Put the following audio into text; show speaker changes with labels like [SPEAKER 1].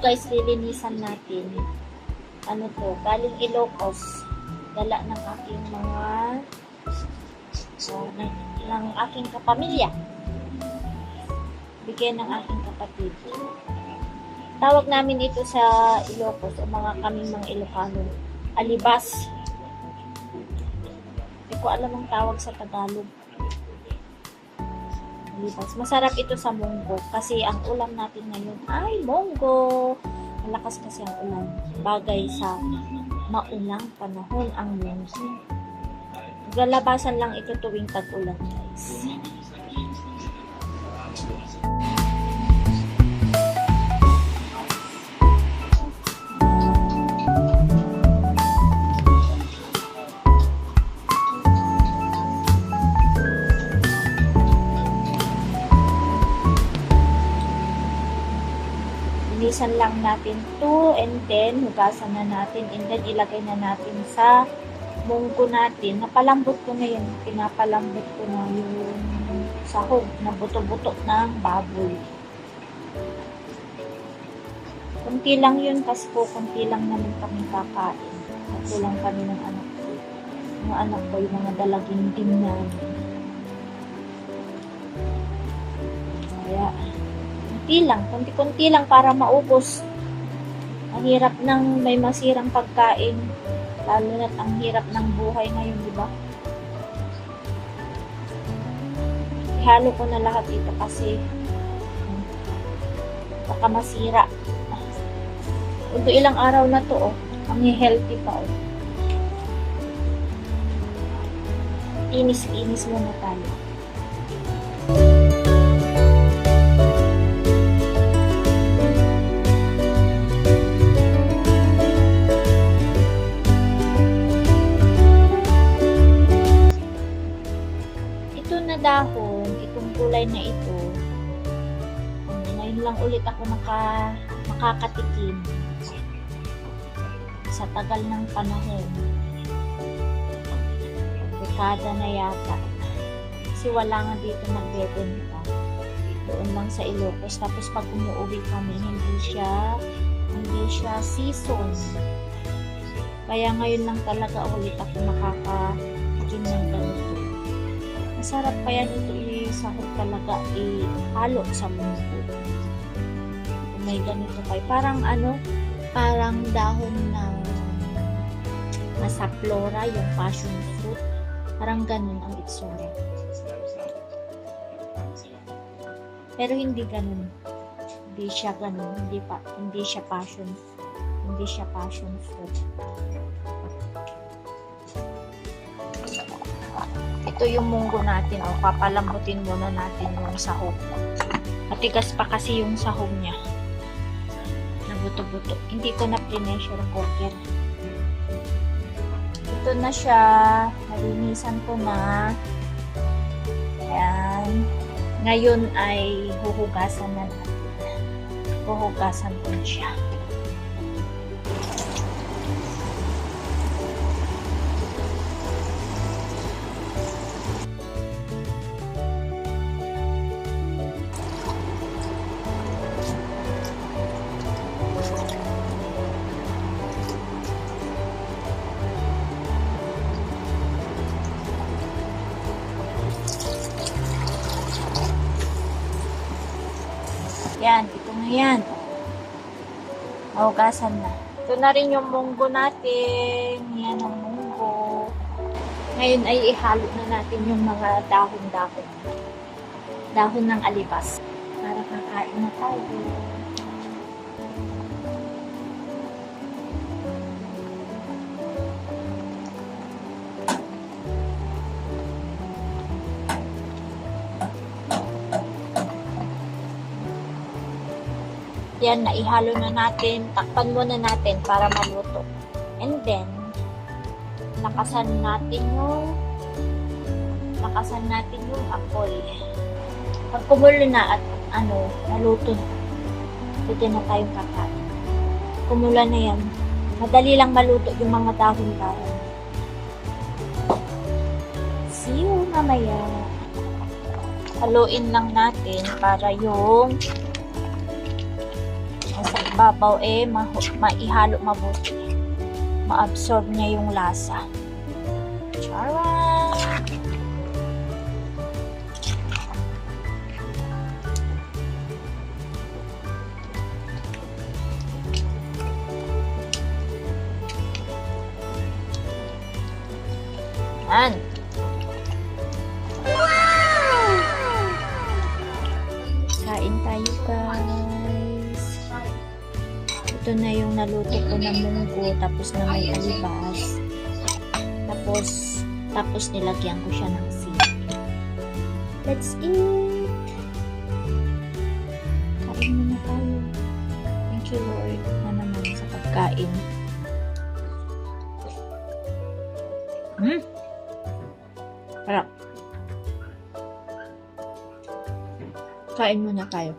[SPEAKER 1] guys, lilinisan natin. Ano to? Galing Ilocos. Dala ng aking mga ng aking kapamilya. Bigyan ng aking kapatid. Tawag namin ito sa Ilocos o kaming mga Ilocano. Alibas. Hindi ko alam ang tawag sa Tagalog. Alibas. Masarap ito sa munggo kasi ang ulam natin ngayon ay munggo. Malakas kasi ang ulan. Bagay sa maulang panahon ang munggo. Galabasan lang ito tuwing tag-ulan, guys. Linisan lang natin to and then hugasan na natin and then ilagay na natin sa munggo natin. Napalambot ko na yun. Pinapalambot ko na yung sahog na buto-buto ng baboy. Kunti lang yun kasi po, kunti lang naman kami kakain. Kasi lang kami ng anak ko. Yung anak ko, yung mga dalaginding namin. Kaya, kunti lang, kunti-kunti lang para maubos. Ang hirap ng may masirang pagkain. Lalo na't ang hirap ng buhay ngayon, di ba? Ihalo ko na lahat ito kasi baka masira. Ito ilang araw na to, oh. Ang healthy pa, oh. Inis-inis muna tayo. Dahon, itong kulay na ito, ngayon lang ulit ako makakatikim sa tagal ng panahon. Dekada na yata. Kasi wala nga dito nagbebenta. Doon lang sa Ilocos. Tapos pag umuwi kami, hindi siya season. Kaya ngayon lang talaga ulit ako makakatikim ng ganito. Masarap pa yan ito isahog talaga, ihalo sa munggo. May ganito kayo. Parang parang dahon ng nasa flora, yung passion fruit. Parang ganun ang itsura. Pero hindi ganun. Hindi siya ganun. Hindi siya passion fruit. Ito yung munggo natin. O, papalambutin muna natin yung sahog. Matigas pa kasi yung sahog niya. Nabuto-buto. Hindi ko na pressure cooker. Ito na siya. Nalinisan ko na. Ayan. Ngayon ay huhugasan na natin. Huhugasan ko na siya. Yan, ito na yan. Hugasan na. Ito na rin yung munggo natin. Yan ang munggo. Ngayon ay ihalo na natin yung mga dahon-dahon. Dahon ng alibas. Para kakain na tayo. Yan, naihalo na natin. Takpan muna natin para maluto. And then, lakasan natin yung apoy. Pag kumulo na at naluto na, pwede na tayong kakain. Kumula na yan. Madali lang maluto yung mga dahon-dahon. See you mamaya. Haluin lang natin para yung babaw maihalo mabuti. Ma-absorb niya yung lasa. Charan! Yan. Kain tayo, guys. Ito na yung naluto ko na munggo, tapos na may alibas. Tapos nilagyan ko siya ng sili. Let's eat! Kain muna tayo. Thank you, Lord, na naman sa pagkain. Sarap. Kain muna tayo.